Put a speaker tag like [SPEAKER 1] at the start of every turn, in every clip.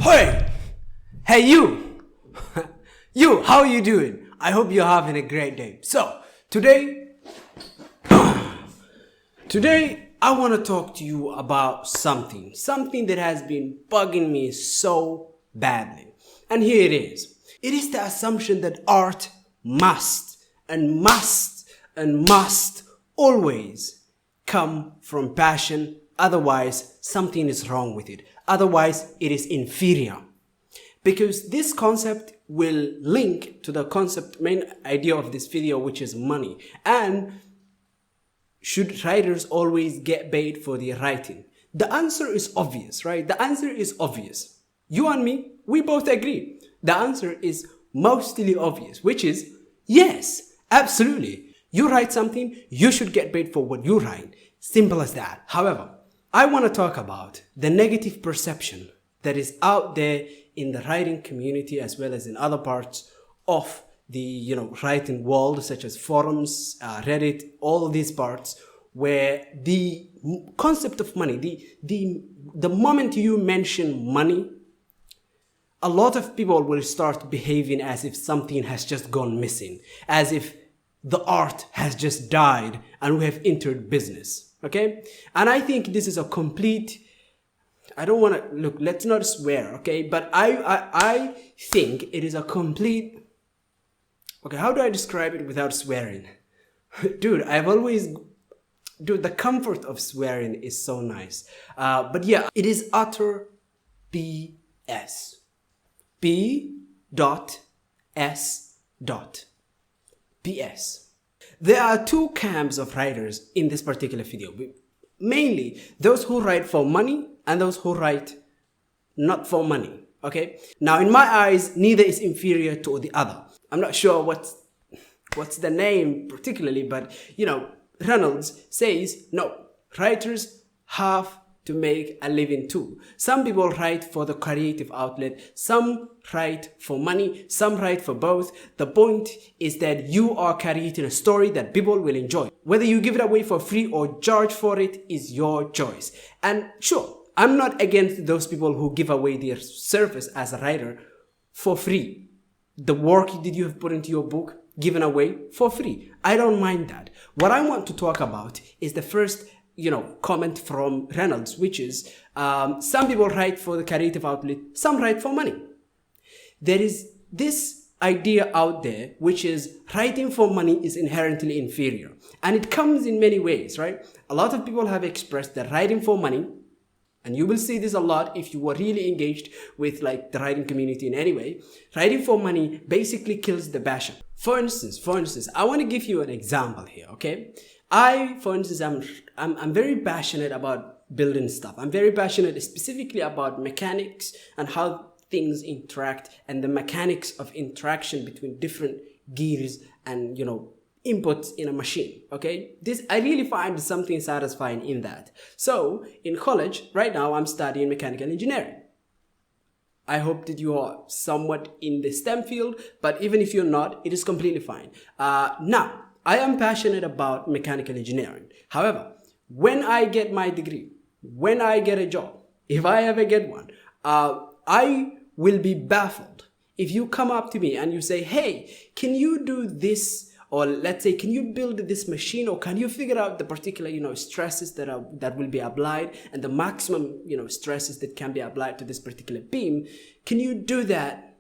[SPEAKER 1] Hey! Hey you! You, how you doing? I hope you're having a great day. So, today I want to talk to you about something that has been bugging me so badly. And here it is. It is the assumption that art must always come from passion. Otherwise, something is wrong with it. Otherwise, it is inferior. Because this concept will link to the main idea of this video, which is money. And should writers always get paid for their writing? The answer is obvious, right? The answer is obvious. You and me, we both agree. The answer is mostly obvious, which is yes, absolutely. You write something, you should get paid for what you write. Simple as that. However, I want to talk about the negative perception that is out there in the writing community as well as in other parts of the writing world, such as forums, Reddit, all of these parts, where the concept of money, the moment you mention money, a lot of people will start behaving as if something has just gone missing, as if the art has just died and we have entered business. Okay? And I think this is a complete, I don't want to, look, let's not swear, okay? But I think it is a complete, okay, how do I describe it without swearing? Dude, the comfort of swearing is so nice. But yeah, it is utter BS. BS. There are two camps of writers in this particular video. Mainly those who write for money and those who write not for money. Okay? Now, in my eyes, neither is inferior to the other. I'm not sure what's the name particularly, but Reynolds says no, writers have to make a living too. Some people write for the creative outlet, some write for money, some write for both. The point is that you are creating a story that people will enjoy. Whether you give it away for free or charge for it is your choice. And sure, I'm not against those people who give away their service as a writer for free. The work that you have put into your book, given away for free. I don't mind that. What I want to talk about is the first comment from Reynolds, which is some people write for the creative outlet, some write for money. There is this idea out there, which is writing for money is inherently inferior. And it comes in many ways, right? A lot of people have expressed that writing for money, and you will see this a lot if you were really engaged with the writing community in any way, writing for money basically kills the passion. For instance, I want to give you an example here, okay? I'm very passionate about building stuff. I'm very passionate specifically about mechanics and how things interact and the mechanics of interaction between different gears and, inputs in a machine, okay? I really find something satisfying in that. So, in college, right now, I'm studying mechanical engineering. I hope that you are somewhat in the STEM field, but even if you're not, it is completely fine. Now, I am passionate about mechanical engineering. However, when I get my degree, when I get a job, if I ever get one, I will be baffled if you come up to me and you say, hey, can you do this? Or let's say, can you build this machine? Or can you figure out the particular, stresses that will be applied and the maximum, stresses that can be applied to this particular beam? Can you do that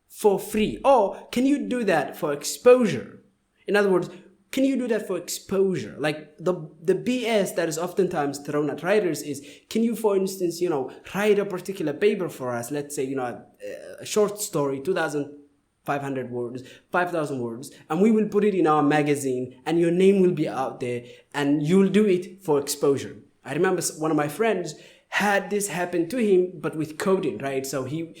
[SPEAKER 1] for free? Or can you do that for exposure? In other words, can you do that for exposure? Like the BS that is oftentimes thrown at writers is, can you, for instance, write a particular paper for us? Let's say, a short story, 2,500 words, 5,000 words, and we will put it in our magazine and your name will be out there and you'll do it for exposure. I remember one of my friends had this happen to him, but with coding, right? So he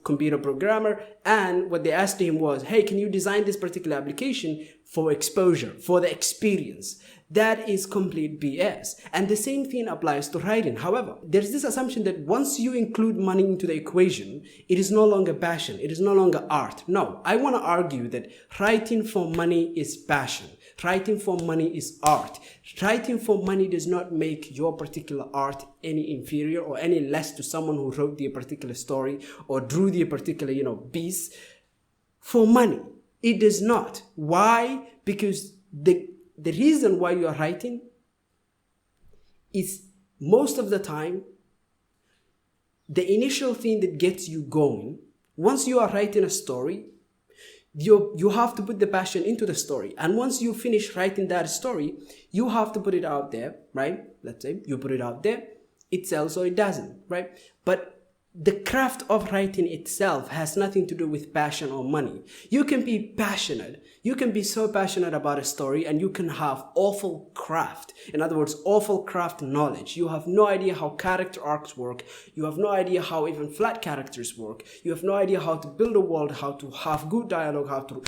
[SPEAKER 1] computer programmer, and what they asked him was, hey, can you design this particular application for exposure, for the experience? That is complete BS. And the same thing applies to writing. However, there's this assumption that once you include money into the equation, it is no longer passion. It is no longer art. No, I want to argue that writing for money is passion. Writing for money is art. Writing for money does not make your particular art any inferior or any less to someone who wrote the particular story or drew the particular, piece for money. It does not. Why? Because the reason why you are writing is most of the time the initial thing that gets you going. Once you are writing a story, you have to put the passion into the story. And once you finish writing that story, you have to put it out there, right? Let's say you put it out there, it sells or it doesn't, right? But the craft of writing itself has nothing to do with passion or money. You can be passionate. You can be so passionate about a story and you can have awful craft. In other words, awful craft knowledge. You have no idea how character arcs work. You have no idea how even flat characters work. You have no idea how to build a world, how to have good dialogue, how to,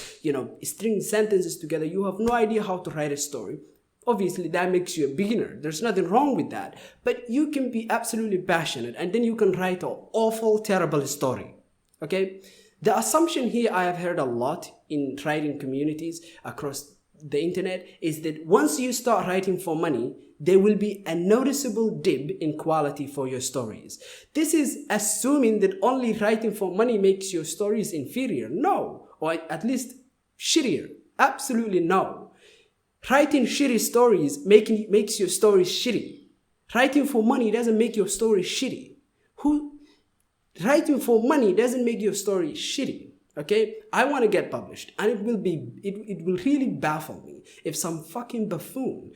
[SPEAKER 1] string sentences together. You have no idea how to write a story. Obviously, that makes you a beginner. There's nothing wrong with that. But you can be absolutely passionate and then you can write an awful, terrible story. Okay? The assumption here I have heard a lot in writing communities across the internet is that once you start writing for money, there will be a noticeable dip in quality for your stories. This is assuming that only writing for money makes your stories inferior. No. Or at least shittier. Absolutely no. Writing shitty stories makes your stories shitty. Writing for money doesn't make your story shitty. Writing for money doesn't make your story shitty. Okay? I want to get published, and it will really baffle me if some fucking buffoon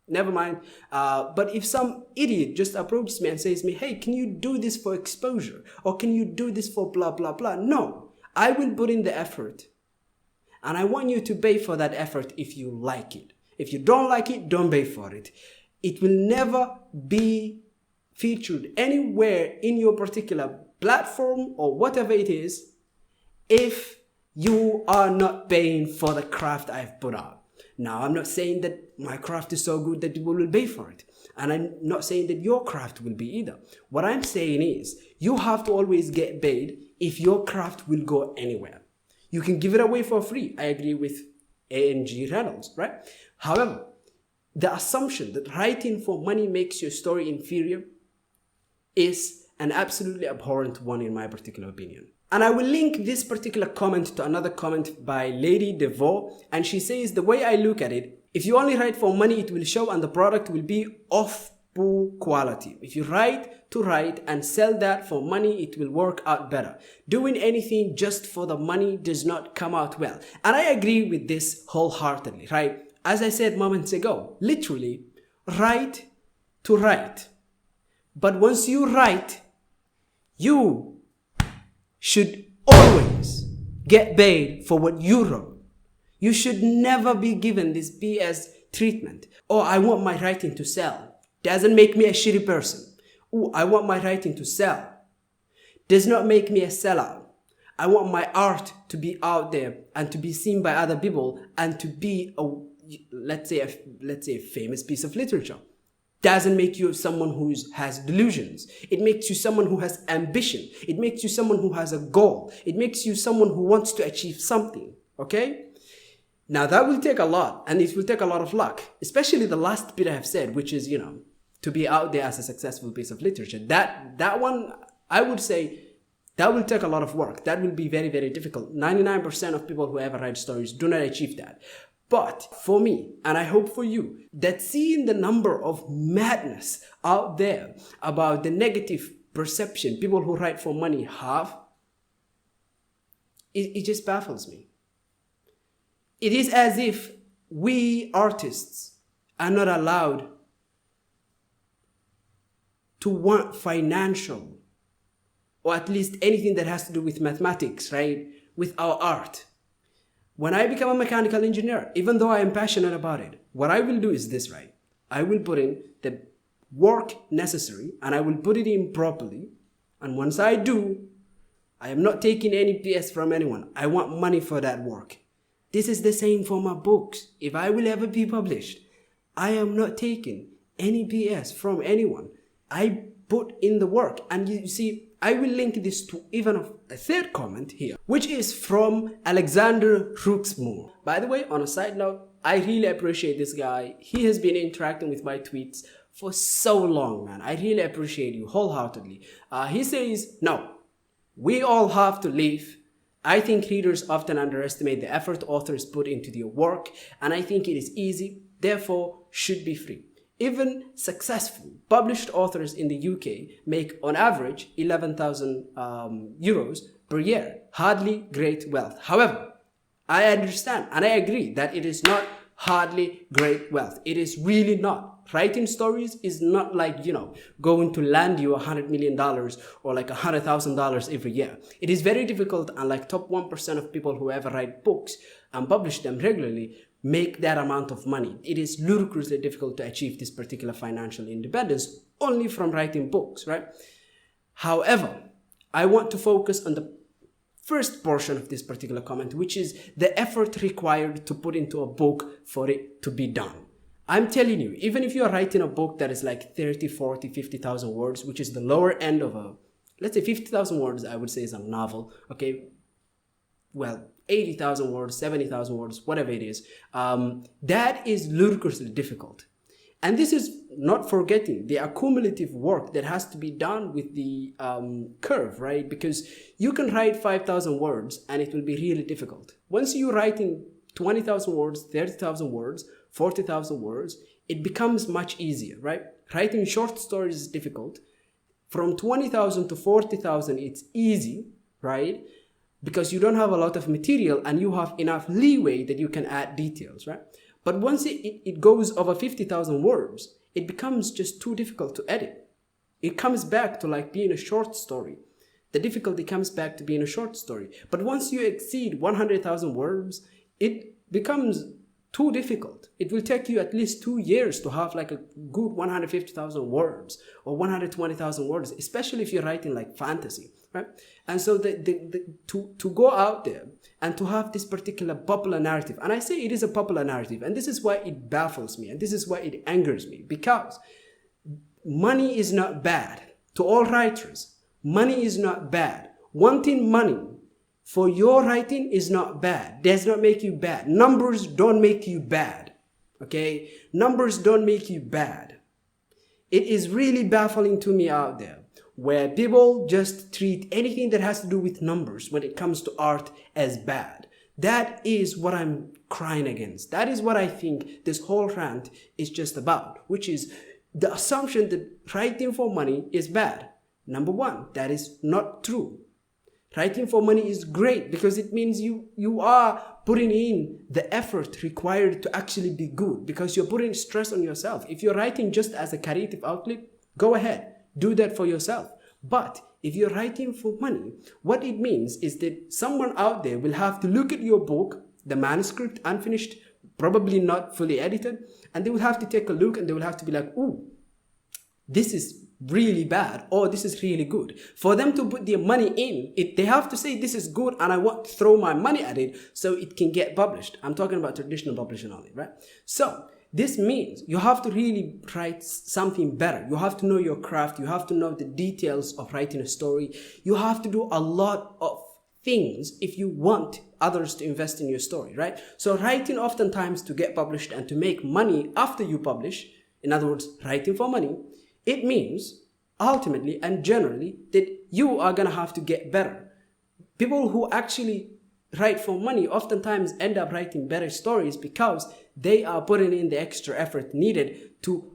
[SPEAKER 1] never mind. But if some idiot just approaches me and says to me, hey, can you do this for exposure? Or can you do this for blah, blah, blah? No. I will put in the effort. And I want you to pay for that effort if you like it. If you don't like it, don't pay for it. It will never be featured anywhere in your particular platform or whatever it is if you are not paying for the craft I've put out. Now, I'm not saying that my craft is so good that people will pay for it. And I'm not saying that your craft will be either. What I'm saying is you have to always get paid if your craft will go anywhere. You can give it away for free. I agree with A.N.G. Reynolds, right? However, the assumption that writing for money makes your story inferior is an absolutely abhorrent one in my particular opinion. And I will link this particular comment to another comment by Lady DeVoe, and she says, the way I look at it, if you only write for money, it will show and the product will be of poor quality. If you write to write and sell that for money, it will work out better. Doing anything just for the money does not come out well. And I agree with this wholeheartedly, right? As I said moments ago, literally, write to write. But once you write, you should always get paid for what you wrote. You should never be given this BS treatment. Oh, I want my writing to sell. Doesn't make me a shitty person. Oh, I want my writing to sell. Does not make me a sellout. I want my art to be out there and to be seen by other people and to be let's say a famous piece of literature. Doesn't make you someone who has delusions. It makes you someone who has ambition. It makes you someone who has a goal. It makes you someone who wants to achieve something. Okay? Now that will take a lot, and it will take a lot of luck, especially the last bit I have said, which is, to be out there as a successful piece of literature. That one, I would say, that will take a lot of work. That will be very, very difficult. 99% of people who ever write stories do not achieve that. But for me, and I hope for you, that seeing the number of madness out there about the negative perception people who write for money have, it just baffles me. It is as if we artists are not allowed to want financial, or at least anything that has to do with mathematics, right? With our art. When I become a mechanical engineer, even though I am passionate about it, what I will do is this, right? I will put in the work necessary and I will put it in properly. And once I do, I am not taking any PS from anyone. I want money for that work. This is the same for my books. If I will ever be published, I am not taking any PS from anyone. I put in the work. And you see, I will link this to even a third comment here, which is from Alexander Rooksmoor. By the way, on a side note, I really appreciate this guy. He has been interacting with my tweets for so long, man. I really appreciate you wholeheartedly. He says, no, we all have to live. I think readers often underestimate the effort authors put into their work, and I think it is easy, therefore should be free. Even successful published authors in the UK make on average 11,000 euros per year. Hardly great wealth. However, I understand and I agree that it is not hardly great wealth. It is really not. Writing stories is not like, going to land you $100 million or like $100,000 every year. It is very difficult, and like top 1% of people who ever write books and publish them regularly make that amount of money. It is ludicrously difficult to achieve this particular financial independence only from writing books, right? However, I want to focus on the first portion of this particular comment, which is the effort required to put into a book for it to be done. I'm telling you, even if you're writing a book that is like 30, 40, 50,000 words, which is the lower end of let's say 50,000 words, I would say is a novel, okay? Well, 80,000 words, 70,000 words, whatever it is, that is ludicrously difficult. And this is not forgetting the accumulative work that has to be done with the curve, right? Because you can write 5,000 words and it will be really difficult. Once you're writing 20,000 words, 30,000 words, 40,000 words, it becomes much easier, right? Writing short stories is difficult. From 20,000 to 40,000, it's easy, right? Because you don't have a lot of material and you have enough leeway that you can add details, right? But once it goes over 50,000 words, it becomes just too difficult to edit. It comes back to like being a short story. The difficulty comes back to being a short story. But once you exceed 100,000 words, it becomes too difficult. It will take you at least 2 years to have like a good 150,000 words or 120,000 words, especially if you're writing like fantasy, right? And so to go out there and to have this particular popular narrative, and I say it is a popular narrative, and this is why it baffles me and this is why it angers me, because money is not bad. To all writers, money is not bad. Wanting money for your writing is not bad. Does not make you bad. Numbers don't make you bad. Okay? Numbers don't make you bad. It is really baffling to me out there where people just treat anything that has to do with numbers when it comes to art as bad. That is what I'm crying against. That is what I think this whole rant is just about, which is the assumption that writing for money is bad. Number one, that is not true. Writing for money is great because it means you are putting in the effort required to actually be good, because you're putting stress on yourself. If you're writing just as a creative outlet, go ahead, do that for yourself. But if you're writing for money, what it means is that someone out there will have to look at your book, the manuscript, unfinished, probably not fully edited, and they will have to take a look and they will have to be like, ooh, this is really bad or this is really good. For them to put their money in, they have to say this is good and I want to throw my money at it so it can get published. I'm talking about traditional publishing only, right? So this means you have to really write something better. You have to know your craft. You have to know the details of writing a story. You have to do a lot of things if you want others to invest in your story, right? So writing oftentimes to get published and to make money after you publish, in other words, writing for money, it means ultimately and generally that you are going to have to get better. People who actually write for money oftentimes end up writing better stories because they are putting in the extra effort needed to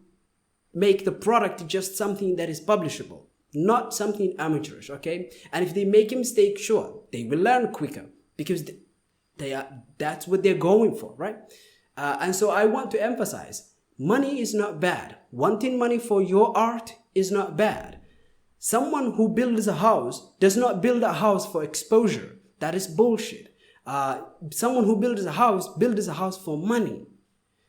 [SPEAKER 1] make the product just something that is publishable, not something amateurish, okay? And if they make a mistake, sure, they will learn quicker because that's what they're going for, right? And so I want to emphasize, money is not bad. Wanting money for your art is not bad. Someone who builds a house does not build a house for exposure. That is bullshit. Someone who builds a house for money.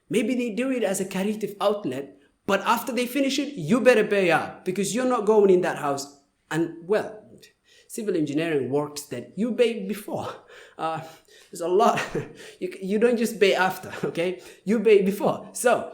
[SPEAKER 1] Maybe they do it as a creative outlet, but after they finish it, you better pay up because you're not going in that house. And well, civil engineering works that you pay before. There's a lot. You don't just pay after, okay? You pay before. So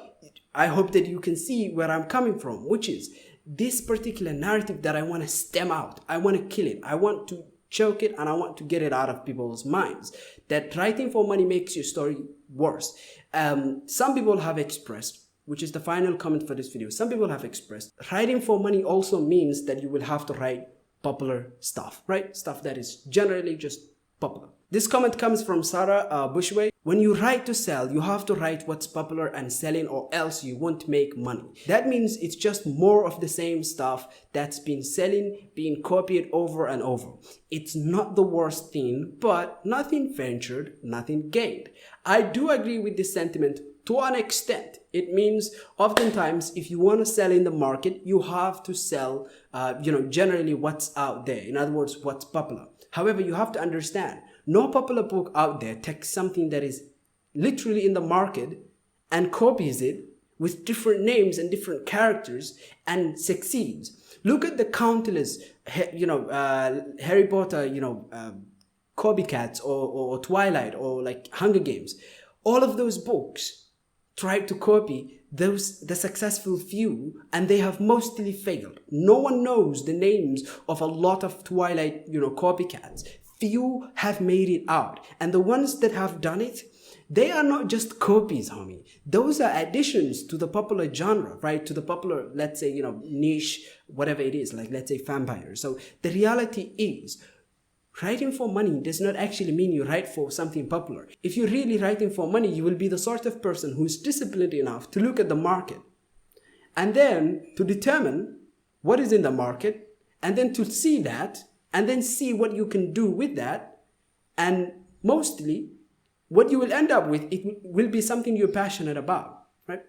[SPEAKER 1] I hope that you can see where I'm coming from, which is this particular narrative that I want to stem out. I want to kill it. I want to choke it, and I want to get it out of people's minds. That writing for money makes your story worse. Some people have expressed, which is the final comment for this video, some people have expressed, writing for money also means that you will have to write popular stuff, right? Stuff that is generally just popular. This comment comes from Sarah Bushway. When you write to sell, you have to write what's popular and selling, or else you won't make money. That means it's just more of the same stuff that's been selling, being copied over and over. It's not the worst thing, but nothing ventured, nothing gained. I do agree with this sentiment to an extent. It means oftentimes if you want to sell in the market, you have to sell, generally what's out there. In other words, what's popular. However, you have to understand, no popular book out there takes something that is literally in the market and copies it with different names and different characters and succeeds. Look at the countless, Harry Potter, copycats or Twilight or like Hunger Games. All of those books tried to copy the successful few, and they have mostly failed. No one knows the names of a lot of Twilight, copycats. Few have made it out, and the ones that have done it, they are not just copies, homie. Those are additions to the popular genre, right? To the popular, let's say, niche, whatever it is, like let's say vampires. So the reality is, writing for money does not actually mean you write for something popular. If you're really writing for money, you will be the sort of person who's disciplined enough to look at the market and then to determine what is in the market, and then to see that, and then see what you can do with that. And mostly what you will end up with, it will be something you're passionate about, right?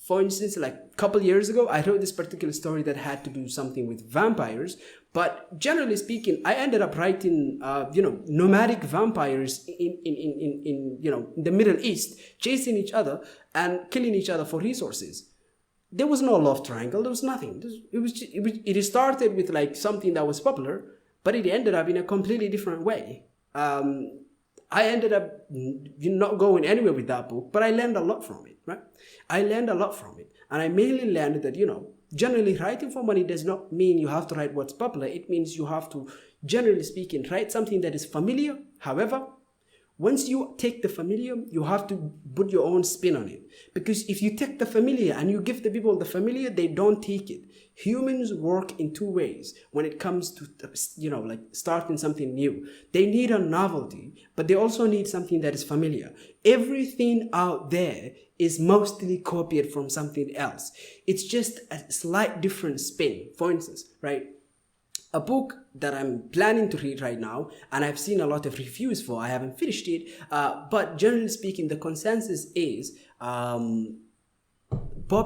[SPEAKER 1] For instance, like a couple years ago, I wrote this particular story that had to do something with vampires. But generally speaking, I ended up writing, nomadic vampires in the Middle East, chasing each other and killing each other for resources. There was no love triangle. There was nothing. It started with like something that was popular, but it ended up in a completely different way. I ended up not going anywhere with that book, but I learned a lot from it, right? I learned a lot from it. And I mainly learned that, generally writing for money does not mean you have to write what's popular. It means you have to, generally speaking, write something that is familiar. However, once you take the familiar, you have to put your own spin on it. Because if you take the familiar and you give the people the familiar, they don't take it. Humans work in two ways when it comes to, like starting something new. They need a novelty, but they also need something that is familiar. Everything out there is mostly copied from something else. It's just a slight different spin. For instance, right? A book that I'm planning to read right now, and I've seen a lot of reviews for, I haven't finished it, but generally speaking, the consensus is Poppy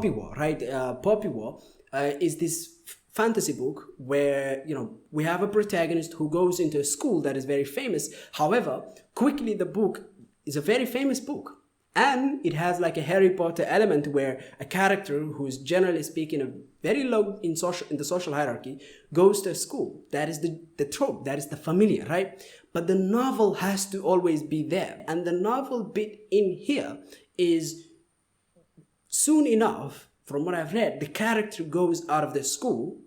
[SPEAKER 1] War, right? Poppy War is this fantasy book where, we have a protagonist who goes into a school that is very famous. However, quickly the book is a very famous book. And it has like a Harry Potter element where a character who's generally speaking very low in the social hierarchy goes to a school. That is the trope, that is the familiar, right? But the novel has to always be there. And the novel bit in here is soon enough, from what I've read, the character goes out of the school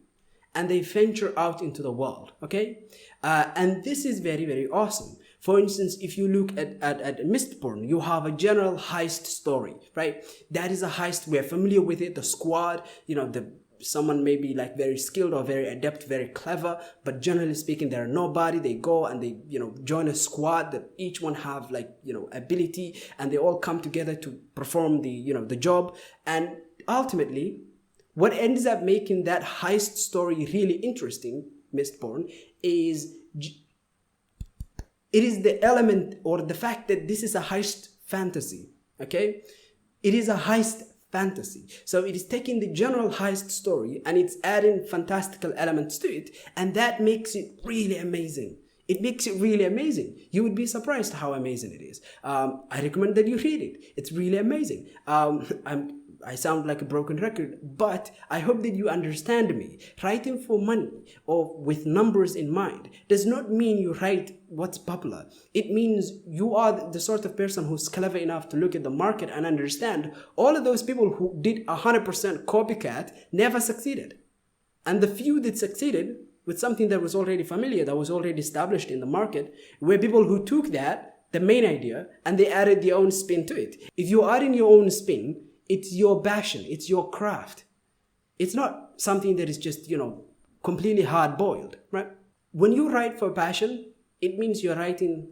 [SPEAKER 1] and they venture out into the world, okay? And this is very, very awesome. For instance, if you look at Mistborn, you have a general heist story, right? That is a heist. We're familiar with it. The squad, someone may be like very skilled or very adept, very clever, but generally speaking, they're nobody. They go and they, join a squad that each one have like, ability, and they all come together to perform the job. And ultimately, what ends up making that heist story really interesting, Mistborn, is it is the element or the fact that this is a heist fantasy, okay? It is a heist fantasy. So it is taking the general heist story and it's adding fantastical elements to it, and that makes it really amazing. It makes it really amazing. You would be surprised how amazing it is. I recommend that you read it. It's really amazing. I sound like a broken record, but I hope that you understand me. Writing for money or with numbers in mind does not mean you write what's popular. It means you are the sort of person who's clever enough to look at the market and understand all of those people who did 100% copycat never succeeded. And the few that succeeded with something that was already familiar, that was already established in the market, were people who took that, the main idea, and they added their own spin to it. If you add in your own spin, it's your passion, it's your craft. It's not something that is just, completely hard-boiled, right? When you write for passion, it means you're writing,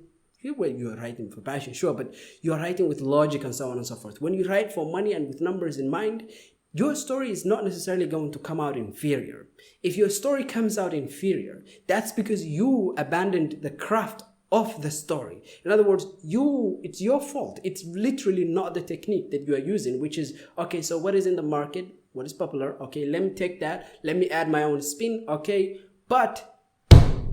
[SPEAKER 1] well, you're writing for passion, sure, but you're writing with logic and so on and so forth. When you write for money and with numbers in mind, your story is not necessarily going to come out inferior. If your story comes out inferior, that's because you abandoned the craft of the story. In other words, it's your fault. It's literally not the technique that you are using, which is, okay, so what is in the market? What is popular? Okay, let me take that. Let me add my own spin. Okay, but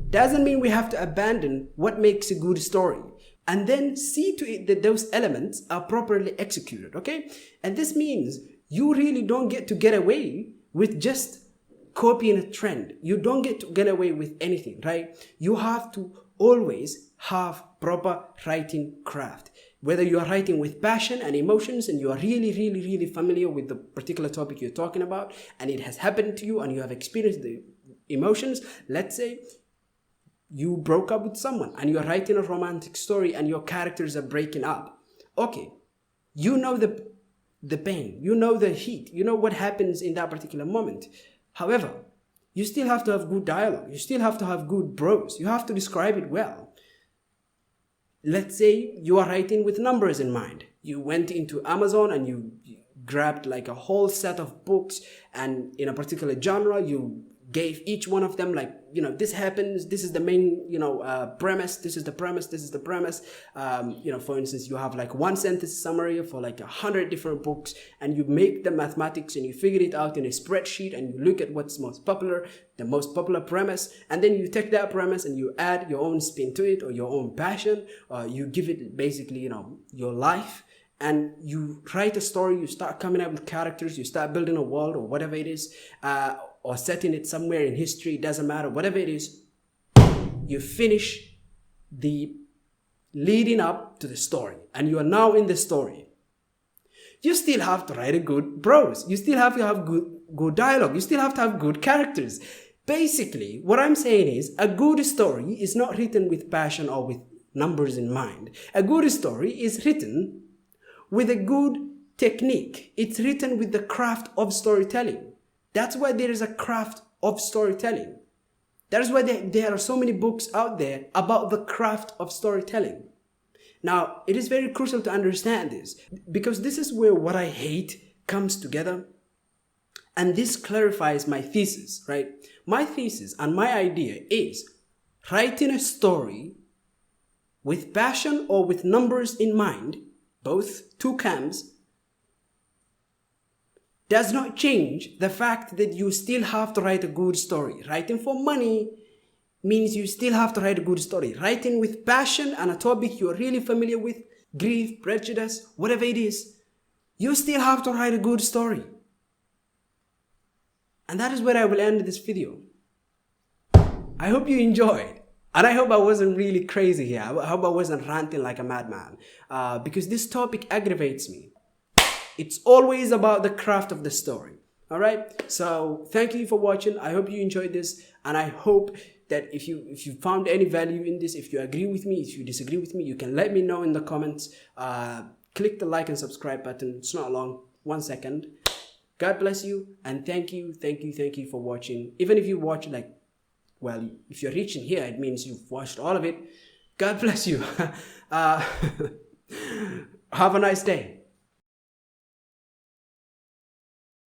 [SPEAKER 1] doesn't mean we have to abandon what makes a good story. And then see to it that those elements are properly executed, okay? And this means you really don't get to get away with just copying a trend. You don't get to get away with anything, right? You have to always have proper writing craft. Whether you are writing with passion and emotions and you are really, really, really familiar with the particular topic you're talking about and it has happened to you and you have experienced the emotions. Let's say you broke up with someone and you're writing a romantic story and your characters are breaking up. Okay, you know the pain, you know the heat, you know what happens in that particular moment. However, you still have to have good dialogue. You still have to have good prose. You have to describe it well. Let's say you are writing with numbers in mind. You went into Amazon and you grabbed like a whole set of books, and in a particular genre, you gave each one of them like, this happens, this is the main, premise, this is the premise, this is the premise. For instance, you have like one sentence summary for like 100 different books, and you make the mathematics and you figure it out in a spreadsheet and you look at what's most popular, the most popular premise, and then you take that premise and you add your own spin to it or your own passion, or you give it basically, your life. And you write a story, you start coming up with characters, you start building a world or whatever it is, or setting it somewhere in history, it doesn't matter, whatever it is, you finish the leading up to the story and you are now in the story. You still have to write a good prose. You still have to have good dialogue. You still have to have good characters. Basically, what I'm saying is a good story is not written with passion or with numbers in mind. A good story is written with a good technique. It's written with the craft of storytelling. That's why there is a craft of storytelling. That is why there are so many books out there about the craft of storytelling. Now, it is very crucial to understand this, because this is where what I hate comes together. And this clarifies my thesis, right? My thesis and my idea is writing a story with passion or with numbers in mind, both two camps, does not change the fact that you still have to write a good story. Writing for money means you still have to write a good story. Writing with passion and a topic you're really familiar with, grief, prejudice, whatever it is, you still have to write a good story. And that is where I will end this video. I hope you enjoyed. And I hope I wasn't really crazy here. I hope I wasn't ranting like a madman. Because this topic aggravates me. It's always about the craft of the story. All right. So thank you for watching. I hope you enjoyed this. And I hope that if you found any value in this, if you agree with me, if you disagree with me, you can let me know in the comments. Click the like and subscribe button. It's not long. 1 second. God bless you. And thank you for watching. Even if you watch if you're reaching here, it means you've watched all of it. God bless you. Have a nice day.